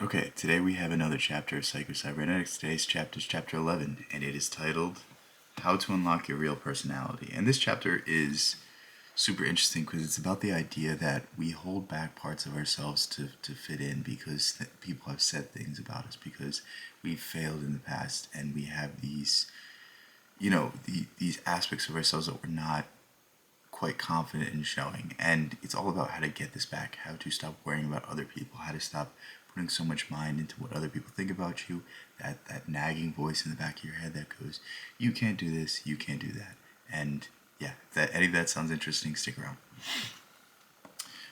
Okay, today we have another chapter of Cybernetics. Today's chapter is chapter 11, and it is titled How to Unlock Your Real Personality. And this chapter is super interesting because it's about the idea that we hold back parts of ourselves to fit in because people have said things about us, because we've failed in the past, and we have these, these aspects of ourselves that we're not quite confident in showing. And it's all about how to get this back, how to stop worrying about other people, how to stop putting so much mind into what other people think about you, that nagging voice in the back of your head that goes, you can't do this, you can't do that. And yeah, if any of that sounds interesting, stick around.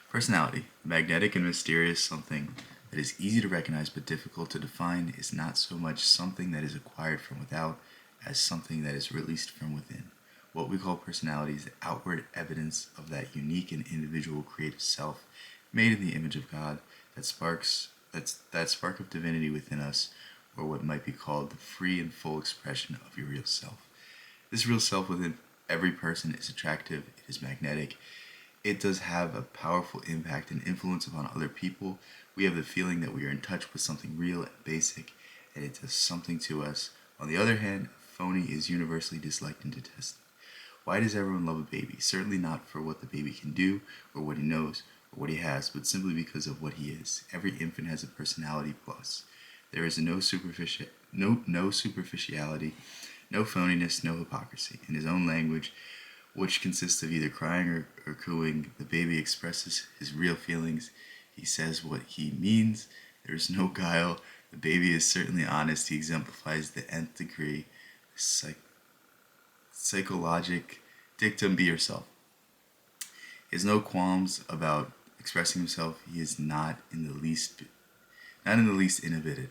Personality, magnetic and mysterious, something that is easy to recognize but difficult to define, is not so much something that is acquired from without as something that is released from within. What we call personality is the outward evidence of that unique and individual creative self, made in the image of God, that spark of divinity within us, or what might be called the free and full expression of your real self. This real self within every person is attractive, it is magnetic, it does have a powerful impact and influence upon other people. We have the feeling that we are in touch with something real and basic, and it does something to us. On the other hand, phony is universally disliked and detested. Why does everyone love a baby? Certainly not for what the baby can do, or what he knows, or what he has, but simply because of what he is. Every infant has a personality plus. There is no superficiality, no phoniness, no hypocrisy. In his own language, which consists of either crying or cooing, the baby expresses his real feelings. He says what he means. There is no guile. The baby is certainly honest. He exemplifies the nth degree. Psychologic dictum, be yourself. He has no qualms about expressing himself. He is not in the least inhibited.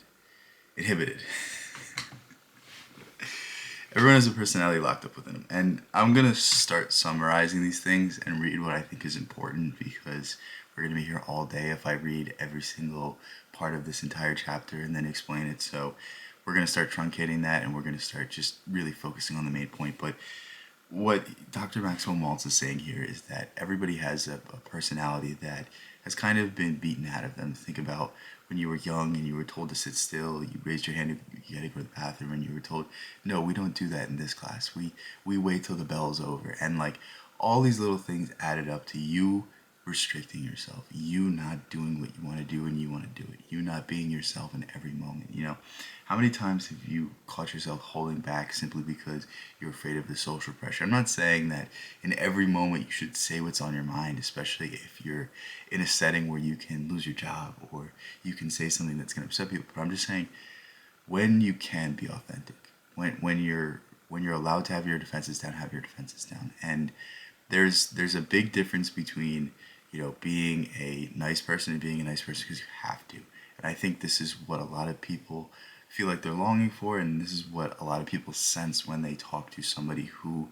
Everyone has a personality locked up within them. And I'm going to start summarizing these things and read what I think is important, because we're going to be here all day if I read every single part of this entire chapter and then explain it. So we're going to start truncating that, and we're going to start just really focusing on the main point. But what Dr. Maxwell Maltz is saying here is that everybody has a personality that has kind of been beaten out of them. Think about when you were young and you were told to sit still, you raised your hand, you had to go to the bathroom, and you were told, no, we don't do that in this class. We wait till the bell's over. And like all these little things added up to you restricting yourself, you not doing what you want to do when you want to do it, you not being yourself in every moment. How many times have you caught yourself holding back simply because you're afraid of the social pressure? I'm not saying that in every moment you should say what's on your mind, especially if you're in a setting where you can lose your job or you can say something that's going to upset people. But I'm just saying, when you can be authentic, when you're allowed to have your defenses down, have your defenses down. And there's a big difference between being a nice person and being a nice person because you have to. And I think this is what a lot of people feel like they're longing for, and this is what a lot of people sense when they talk to somebody who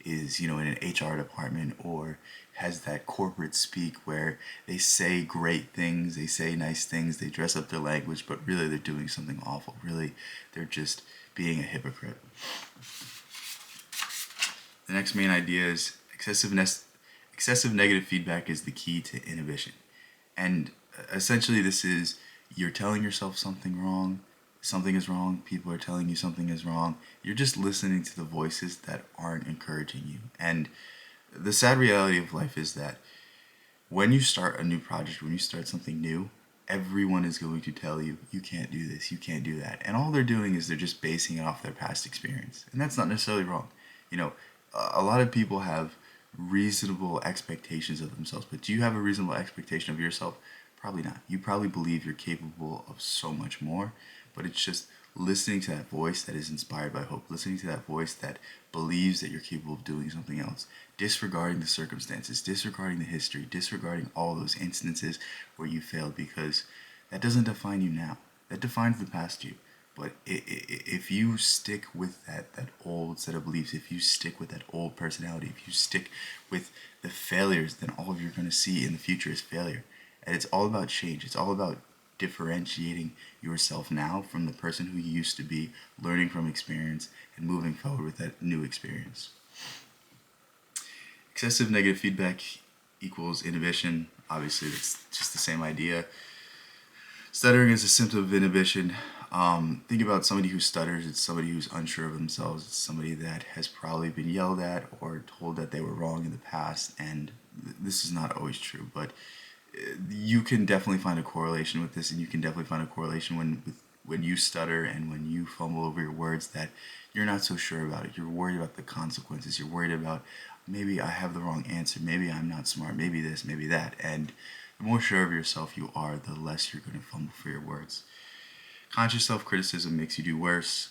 is, in an HR department or has that corporate speak where they say great things, they say nice things, they dress up their language, but really they're doing something awful. Really, they're just being a hypocrite. The next main idea is excessive negative feedback is the key to inhibition. And essentially this is, you're telling yourself something is wrong, people are telling you something is wrong, you're just listening to the voices that aren't encouraging you. And the sad reality of life is that when you start a new project, when you start something new, everyone is going to tell you, you can't do this, you can't do that. And all they're doing is they're just basing it off their past experience. And that's not necessarily wrong. A lot of people have reasonable expectations of themselves, but do you have a reasonable expectation of yourself? Probably not. You probably believe you're capable of so much more, but it's just listening to that voice that is inspired by hope, listening to that voice that believes that you're capable of doing something else, disregarding the circumstances, disregarding the history, disregarding all those instances where you failed, because that doesn't define you now. That defines the past you. But if you stick with that old set of beliefs, if you stick with that old personality, if you stick with the failures, then all you're going to see in the future is failure. And it's all about change. It's all about differentiating yourself now from the person who you used to be, learning from experience, and moving forward with that new experience. Excessive negative feedback equals inhibition. Obviously, it's just the same idea. Stuttering is a symptom of inhibition. Think about somebody who stutters. It's somebody who's unsure of themselves. It's somebody that has probably been yelled at or told that they were wrong in the past. And this is not always true, but you can definitely find a correlation with this, and you can definitely find a correlation when you stutter and when you fumble over your words that you're not so sure about it. You're worried about the consequences. You're worried about maybe I have the wrong answer. Maybe I'm not smart. Maybe this, maybe that. And the more sure of yourself you are, the less you're going to fumble for your words. Conscious self-criticism makes you do worse.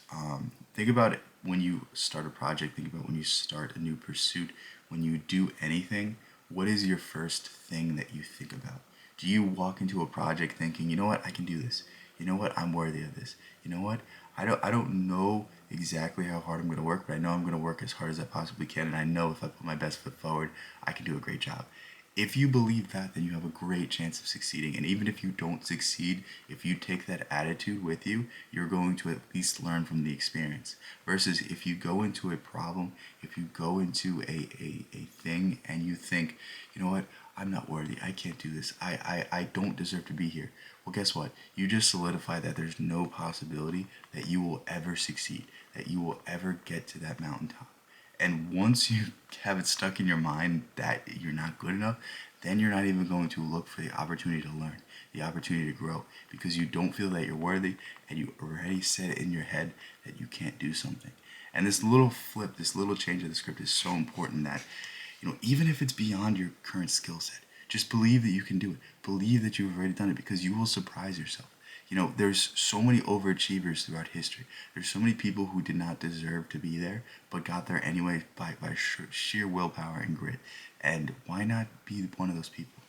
Think about it when you start a project. Think about when you start a new pursuit. When you do anything, what is your first thing that you think about? Do you walk into a project thinking, you know what, I can do this. You know what, I'm worthy of this. You know what, I don't know exactly how hard I'm going to work, but I know I'm going to work as hard as I possibly can, and I know if I put my best foot forward, I can do a great job. If you believe that, then you have a great chance of succeeding. And even if you don't succeed, if you take that attitude with you, you're going to at least learn from the experience. Versus if you go into a problem, if you go into a thing and you think, you know what, I'm not worthy, I can't do this, I don't deserve to be here. Well, guess what? You just solidify that there's no possibility that you will ever succeed, that you will ever get to that mountaintop. And once you have it stuck in your mind that you're not good enough, then you're not even going to look for the opportunity to learn, the opportunity to grow, because you don't feel that you're worthy and you already set it in your head that you can't do something. And this little flip, this little change of the script is so important that, even if it's beyond your current skill set, just believe that you can do it. Believe that you've already done it because you will surprise yourself. There's so many overachievers throughout history. There's so many people who did not deserve to be there, but got there anyway by sheer willpower and grit. And why not be one of those people?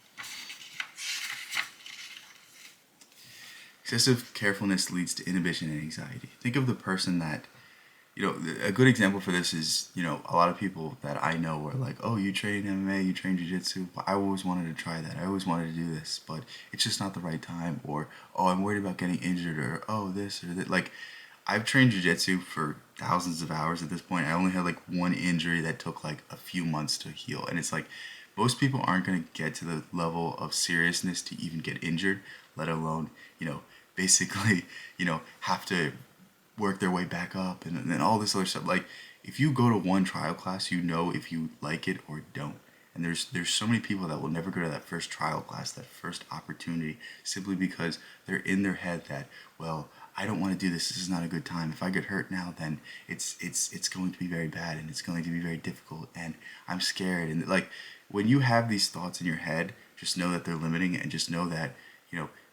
Excessive carefulness leads to inhibition and anxiety. Think of the person that, a good example for this is, a lot of people that I know were like, oh, you train MMA, you train jiu-jitsu. I always wanted to try that. I always wanted to do this, but it's just not the right time. Or, oh, I'm worried about getting injured. Or, oh, this or that. Like, I've trained jiu-jitsu for thousands of hours at this point. I only had like one injury that took like a few months to heal. And it's like, most people aren't going to get to the level of seriousness to even get injured, let alone, basically, have to work their way back up and all this other stuff. Like, if you go to one trial class, you know if you like it or don't. And there's so many people that will never go to that first trial class, that first opportunity, simply because they're in their head that, well, I don't want to do this. This is not a good time. If I get hurt now, then it's going to be very bad and it's going to be very difficult and I'm scared. And like, when you have these thoughts in your head, just know that they're limiting, and just know that,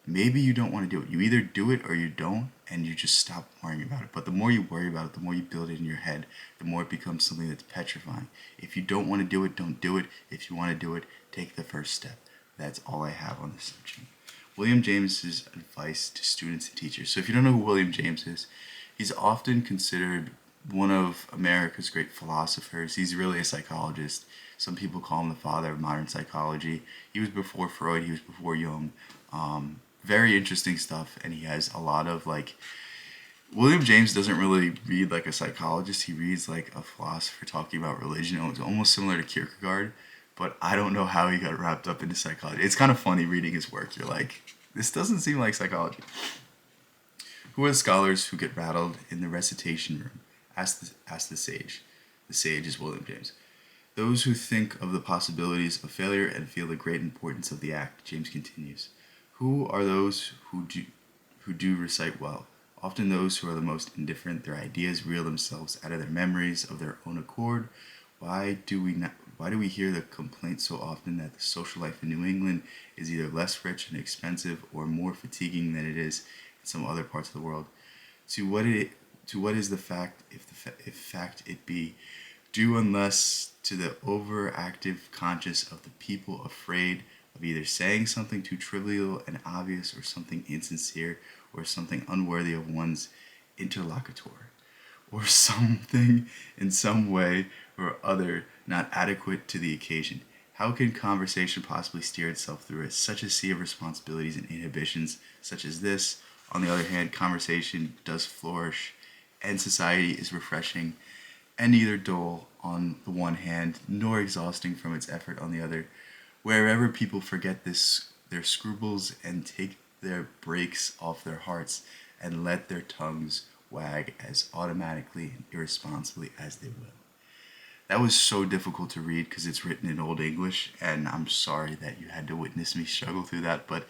maybe you don't want to do it. You either do it or you don't, and you just stop worrying about it. But the more you worry about it, the more you build it in your head, the more it becomes something that's petrifying. If you don't want to do it, don't do it. If you want to do it, take the first step. That's all I have on this section. William James's advice to students and teachers. So if you don't know who William James is, he's often considered one of America's great philosophers. He's really a psychologist. Some people call him the father of modern psychology. He was before Freud. He was before Jung. Very interesting stuff, and he has a lot of William James doesn't really read like a psychologist. He reads like a philosopher talking about religion. It's almost similar to Kierkegaard, but I don't know how he got wrapped up into psychology. It's kind of funny reading his work. You're like, this doesn't seem like psychology. Who are the scholars who get rattled in the recitation room? Ask the sage. The sage is William James. Those who think of the possibilities of failure and feel the great importance of the act, James continues. Who are those who do recite well? Often those who are the most indifferent. Their ideas reel themselves out of their memories of their own accord. Why do we hear the complaint so often that the social life in New England is either less rich and expensive or more fatiguing than it is in some other parts of the world? To what is the fact, if fact it be, due unless to the overactive conscience of the people afraid of either saying something too trivial and obvious, or something insincere, or something unworthy of one's interlocutor, or something in some way or other not adequate to the occasion. How can conversation possibly steer itself through such a sea of responsibilities and inhibitions such as this? On the other hand, conversation does flourish, and society is refreshing, and neither dull on the one hand, nor exhausting from its effort on the other. Wherever people forget their scruples and take their brakes off their hearts and let their tongues wag as automatically and irresponsibly as they will. That was so difficult to read because it's written in Old English, and I'm sorry that you had to witness me struggle through that, but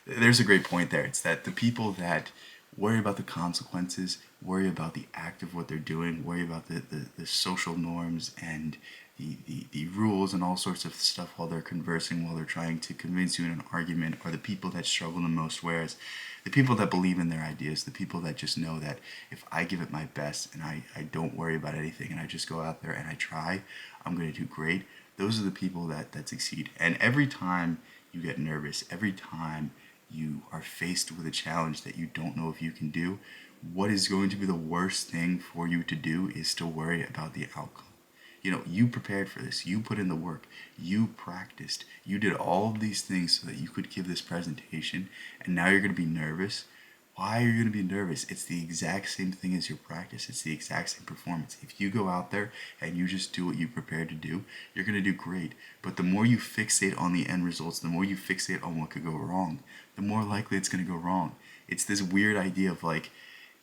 there's a great point there. It's that the people that worry about the consequences, worry about the act of what they're doing, worry about the social norms and the rules and all sorts of stuff while they're conversing, while they're trying to convince you in an argument, are the people that struggle the most. Whereas the people that believe in their ideas, the people that just know that if I give it my best and I don't worry about anything and I just go out there and I try, I'm going to do great. Those are the people that succeed. And every time you get nervous, every time you are faced with a challenge that you don't know if you can do, what is going to be the worst thing for you to do is to worry about the outcome. You prepared for this. You put in the work. You practiced. You did all of these things so that you could give this presentation, and now you're going to be nervous. Why are you going to be nervous? It's the exact same thing as your practice. It's the exact same performance. If you go out there and you just do what you prepared to do, you're going to do great. But the more you fixate on the end results, the more you fixate on what could go wrong, the more likely it's going to go wrong. It's this weird idea of like,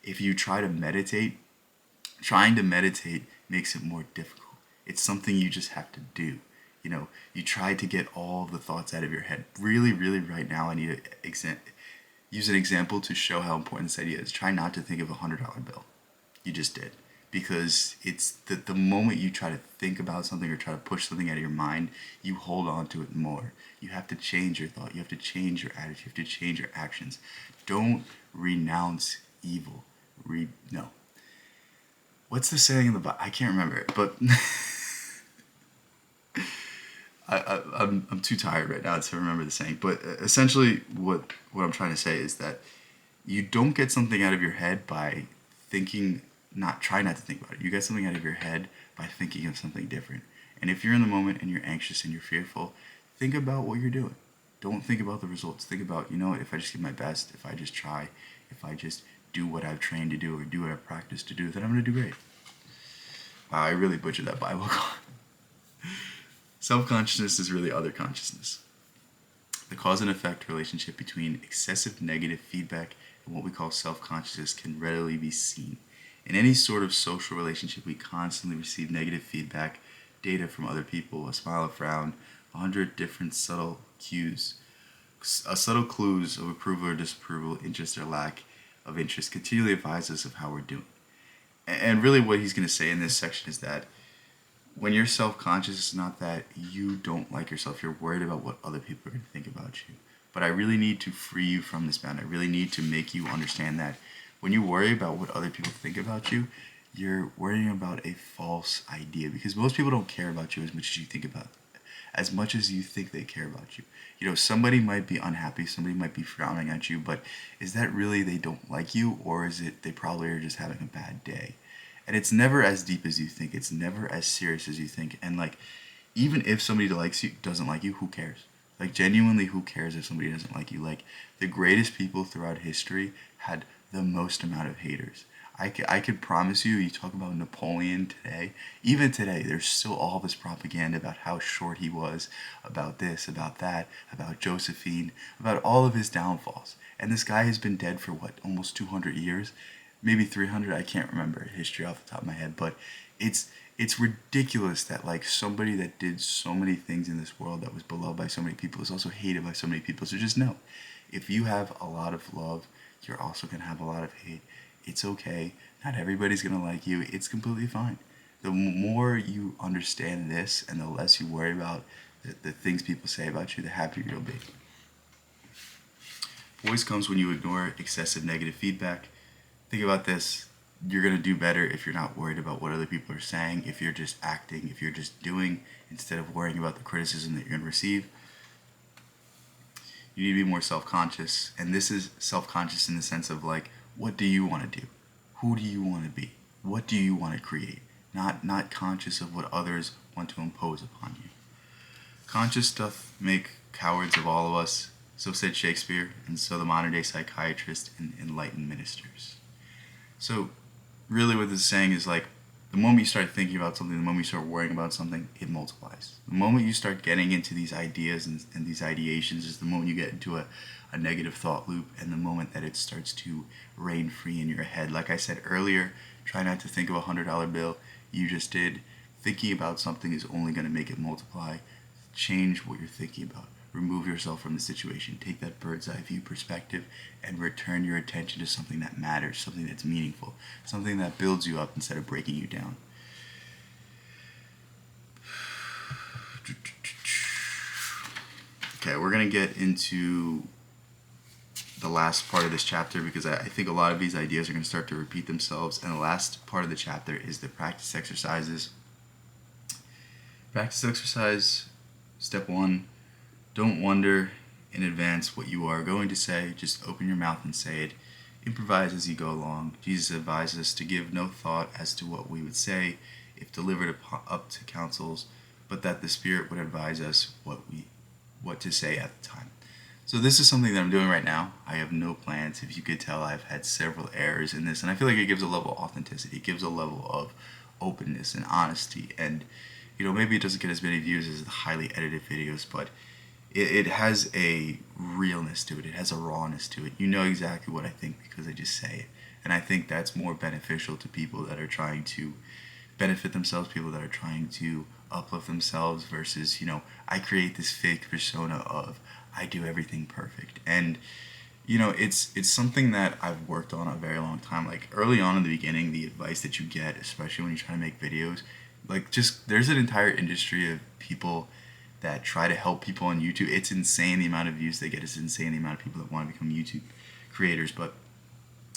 if you try to meditate, trying to meditate makes it more difficult. It's something you just have to do. You try to get all the thoughts out of your head. Really, really, right now, I need to use an example to show how important this idea is. Try not to think of $100 bill. You just did. Because it's the moment you try to think about something or try to push something out of your mind, you hold on to it more. You have to change your thought. You have to change your attitude. You have to change your actions. Don't renounce evil. No. What's the saying in the Bible? I can't remember it, but I'm too tired right now to remember the saying. But essentially, what I'm trying to say is that you don't get something out of your head by thinking. Try not to think about it. You get something out of your head by thinking of something different. And if you're in the moment and you're anxious and you're fearful, think about what you're doing. Don't think about the results. Think about, if I just give my best, if I just try, if I just do what I've trained to do or do what I've practiced to do, then I'm going to do great. Wow, I really butchered that Bible. Self-consciousness is really other consciousness. The cause and effect relationship between excessive negative feedback and what we call self-consciousness can readily be seen. In any sort of social relationship, we constantly receive negative feedback, data from other people, a smile, a frown, 100 different subtle clues of approval or disapproval, interest or lack of interest, continually advise us of how we're doing. And really what he's going to say in this section is that when you're self-conscious, it's not that you don't like yourself. You're worried about what other people are going to think about you. But I really need to free you from this bound. I really need to make you understand that when you worry about what other people think about you, you're worrying about a false idea, because most people don't care about you as much as you think about them, as much as you think they care about you. Somebody might be unhappy, somebody might be frowning at you, but is that really they don't like you, or is it they probably are just having a bad day? And it's never as deep as you think. It's never as serious as you think. And even if somebody doesn't like you, who cares? Genuinely, who cares if somebody doesn't like you? The greatest people throughout history had the most amount of haters. I could promise you, you talk about Napoleon today, even today, there's still all this propaganda about how short he was, about this, about that, about Josephine, about all of his downfalls. And this guy has been dead for almost 200 years? Maybe 300, I can't remember history off the top of my head, but it's ridiculous that somebody that did so many things in this world, that was beloved by so many people, is also hated by so many people. So just know, if you have a lot of love, you're also going to have a lot of hate. It's okay. Not everybody's going to like you. It's completely fine. The more you understand this and the less you worry about the things people say about you, the happier you'll be. Voice comes when you ignore excessive negative feedback. Think about this. You're going to do better if you're not worried about what other people are saying, if you're just acting, if you're just doing, instead of worrying about the criticism that you're going to receive. You need to be more self-conscious. And this is self-conscious in the sense of what do you want to do? Who do you want to be? What do you want to create? Not conscious of what others want to impose upon you. Conscious stuff make cowards of all of us. So said Shakespeare, and so the modern day psychiatrists and enlightened ministers. So really what this is saying is the moment you start thinking about something, the moment you start worrying about something, it multiplies. The moment you start getting into these ideas and these ideations is the moment you get into a a negative thought loop, and the moment that it starts to reign free in your head. Like I said earlier, try not to think of $100 bill. You just did. Thinking about something is only going to make it multiply. Change what you're thinking about. Remove yourself from the situation. Take that bird's eye view perspective and return your attention to something that matters, something that's meaningful, something that builds you up instead of breaking you down. Okay, we're going to get into the last part of this chapter because I think a lot of these ideas are going to start to repeat themselves. And the last part of the chapter is the practice exercises. Practice exercise, step 1, don't wonder in advance what you are going to say. Just open your mouth and say it. Improvise as you go along. Jesus advised us to give no thought as to what we would say if delivered up to councils, but that the Spirit would advise us what to say at the time. So this is something that I'm doing right now. I have no plans. If you could tell, I've had several errors in this, and I feel like it gives a level of authenticity. It gives a level of openness and honesty, and maybe it doesn't get as many views as the highly edited videos, but it has a realness to it. It has a rawness to it. You know exactly what I think because I just say it. And I think that's more beneficial to people that are trying to benefit themselves, people that are trying to uplift themselves versus, I create this fake persona of I do everything perfect. And, it's something that I've worked on a very long time. Like early on in the beginning, the advice that you get, especially when you're trying to make videos, there's an entire industry of people that try to help people on YouTube. It's insane the amount of views they get. It's insane the amount of people that want to become YouTube creators. But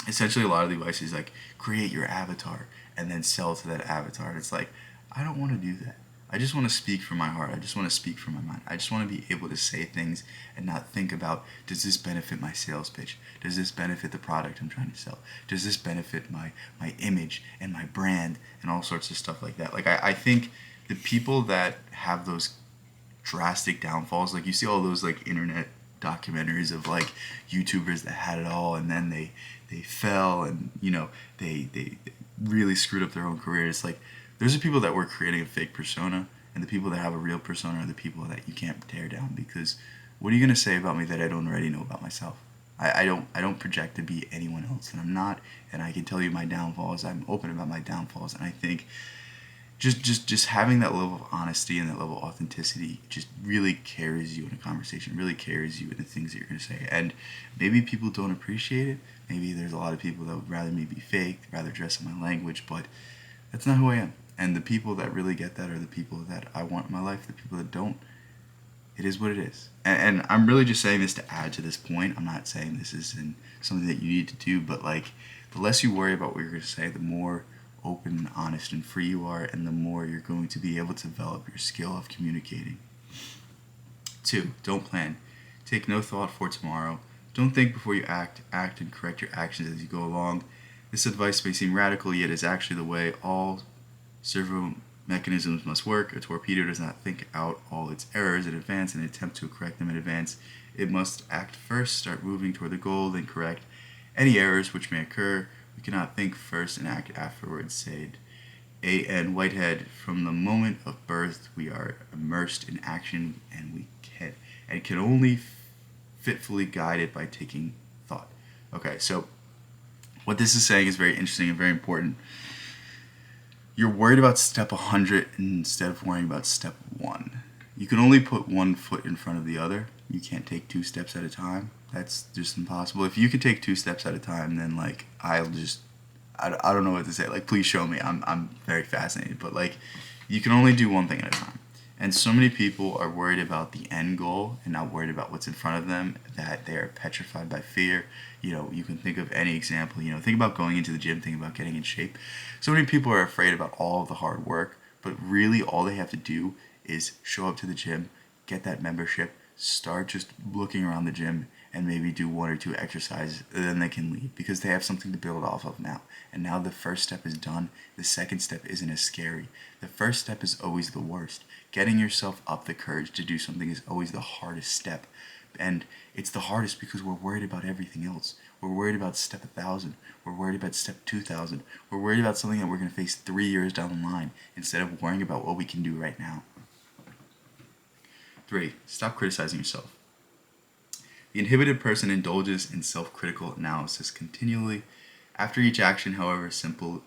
essentially a lot of the advice is like create your avatar and then sell to that avatar. And it's like, I don't want to do that. I just want to speak from my heart. I just want to speak from my mind. I just want to be able to say things and not think about, does this benefit my sales pitch? Does this benefit the product I'm trying to sell? Does this benefit my image and my brand and all sorts of stuff like that? Like I think the people that have those drastic downfalls, like you see all those like internet documentaries of like YouTubers that had it all and then they fell and they really screwed up their own career. It's like those are people that were creating a fake persona, and the people that have a real persona are the people that you can't tear down, because what are you going to say about me that I don't already know about myself? I don't project to be anyone else, and I'm not, and I can tell you my downfalls. I'm open about my downfalls, and I think just having that level of honesty and that level of authenticity just really carries you in a conversation, really carries you in the things that you're going to say. And maybe people don't appreciate it. Maybe there's a lot of people that would rather me be fake, rather dress in my language, but that's not who I am. And the people that really get that are the people that I want in my life. The people that don't, it is what it is. And I'm really just saying this to add to this point. I'm not saying this isn't something that you need to do, but like the less you worry about what you're going to say, the more open and honest and free you are, and the more you're going to be able to develop your skill of communicating. 2, don't plan. Take no thought for tomorrow. Don't think before you act. Act and correct your actions as you go along. This advice may seem radical, yet is actually the way all servo mechanisms must work. A torpedo does not think out all its errors in advance and attempt to correct them in advance. It must act first, start moving toward the goal, then correct any errors which may occur. We cannot think first and act afterwards, said A.N. Whitehead. From the moment of birth, we are immersed in action, and can only fitfully guide it by taking thought. Okay, so what this is saying is very interesting and very important. You're worried about step 100 instead of worrying about step 1. You can only put one foot in front of the other. You can't take 2 steps at a time. That's just impossible. If you could take 2 steps at a time, then like I don't know what to say. Like, please show me. I'm very fascinated. But like, you can only do one thing at a time. And so many people are worried about the end goal and not worried about what's in front of them, that they are petrified by fear. You can think of any example. Think about going into the gym, think about getting in shape. So many people are afraid about all of the hard work, but really all they have to do is show up to the gym, get that membership, start just looking around the gym, and maybe do 1 or 2 exercises, and then they can leave because they have something to build off of now. And now the first step is done. The second step isn't as scary. The first step is always the worst. Getting yourself up the courage to do something is always the hardest step. And it's the hardest because we're worried about everything else. We're worried about step 1,000. We're worried about step 2,000. We're worried about something that we're going to face 3 years down the line instead of worrying about what we can do right now. 3, stop criticizing yourself. The inhibited person indulges in self-critical analysis continually. After each action, however simple,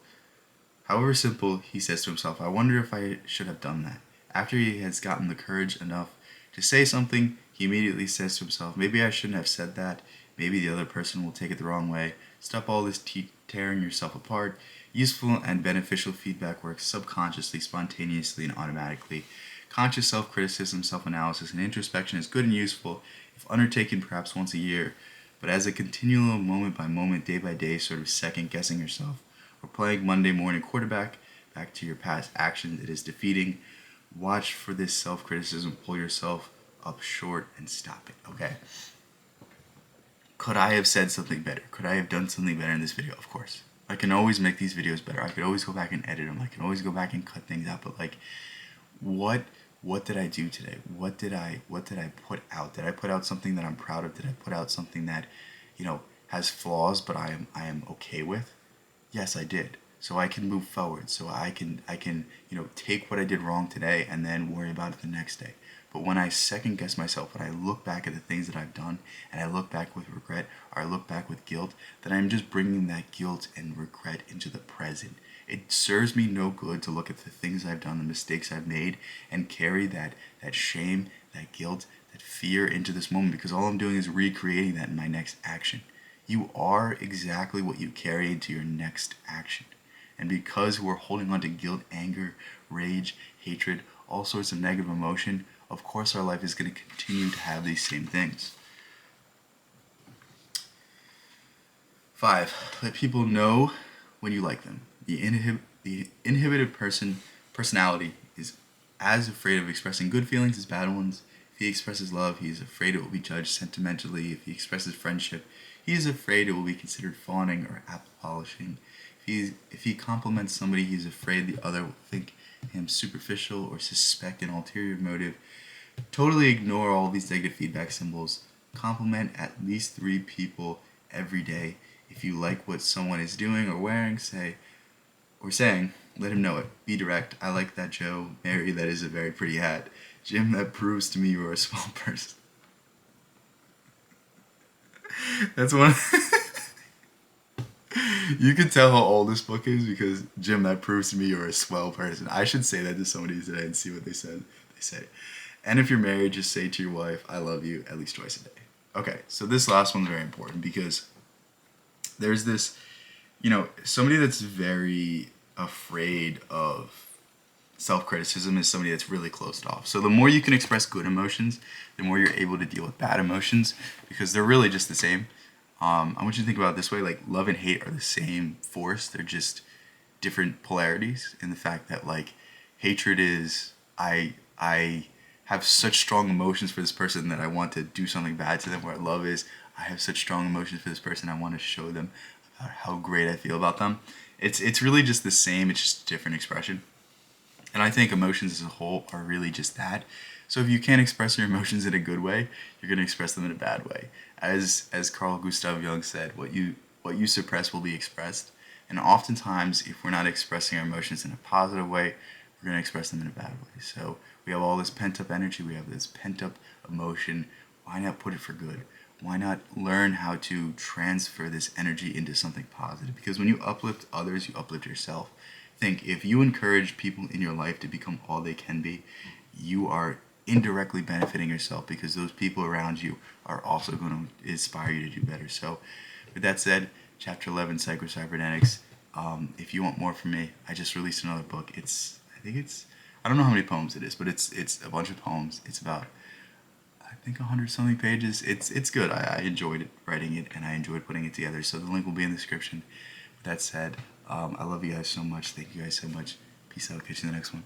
he says to himself, I wonder if I should have done that. After he has gotten the courage enough to say something, he immediately says to himself, maybe I shouldn't have said that. Maybe the other person will take it the wrong way. Stop all this tearing yourself apart. Useful and beneficial feedback works subconsciously, spontaneously, and automatically. Conscious self-criticism, self-analysis, and introspection is good and useful if undertaken perhaps once a year, but as a continual moment by moment, day by day sort of second-guessing yourself, or playing Monday morning quarterback back to your past actions, it is defeating. Watch for this self-criticism, pull yourself up short, and stop it, okay? Could I have said something better? Could I have done something better in this video? Of course. I can always make these videos better. I could always go back and edit them. I can always go back and cut things out. But like, what did I do today? What did I put out? Did I put out something that I'm proud of? Did I put out something that, has flaws but I am okay with? Yes, I did. So I can move forward. So I can take what I did wrong today and then worry about it the next day. But when I second guess myself, when I look back at the things that I've done, and I look back with regret, or I look back with guilt, then I'm just bringing that guilt and regret into the present. It serves me no good to look at the things I've done, the mistakes I've made, and carry that shame, that guilt, that fear into this moment, because all I'm doing is recreating that in my next action. You are exactly what you carry into your next action. And because we're holding on to guilt, anger, rage, hatred, all sorts of negative emotion, of course our life is going to continue to have these same things. 5. Let people know when you like them. The inhibited personality is as afraid of expressing good feelings as bad ones. If he expresses love, he is afraid it will be judged sentimentally. If he expresses friendship, he is afraid it will be considered fawning or apple polishing. If he compliments somebody, he is afraid the other will think him superficial or suspect an ulterior motive. Totally ignore all these negative feedback symbols. Compliment at least 3 people every day. If you like what someone is doing or wearing, saying, let him know it. Be direct. I like that, Joe. Mary, that is a very pretty hat. Jim, that proves to me you are a small person. That's one. You can tell how old this book is because, Jim, that proves to me you're a swell person. I should say that to somebody today and see what they said. They say, and if you're married, just say to your wife, I love you, at least twice a day. Okay, so this last one's very important because there's this, somebody that's very afraid of self-criticism is somebody that's really closed off. So the more you can express good emotions, the more you're able to deal with bad emotions because they're really just the same. I want you to think about it this way, like love and hate are the same force. They're just different polarities in the fact that like hatred is I have such strong emotions for this person that I want to do something bad to them, where love is I have such strong emotions for this person I want to show them about how great I feel about them. It's really just the same, it's just a different expression. And I think emotions as a whole are really just that. So if you can't express your emotions in a good way, you're going to express them in a bad way. As Carl Gustav Jung said, what you suppress will be expressed. And oftentimes, if we're not expressing our emotions in a positive way, we're going to express them in a bad way. So we have all this pent-up energy, we have this pent-up emotion. Why not put it for good? Why not learn how to transfer this energy into something positive? Because when you uplift others, you uplift yourself. Think, if you encourage people in your life to become all they can be, you are indirectly benefiting yourself because those people around you are also going to inspire you to do better. So with that said, Chapter 11, Cybernetics. If you want more from me, I just released another book. I don't know how many poems it is, but it's a bunch of poems. It's about, I think, 100 something pages. It's good. I enjoyed it, writing it, and I enjoyed putting it together. So the link will be in the description. With that said, I love you guys so much. Thank you guys so much. Peace out. Catch you in the next one.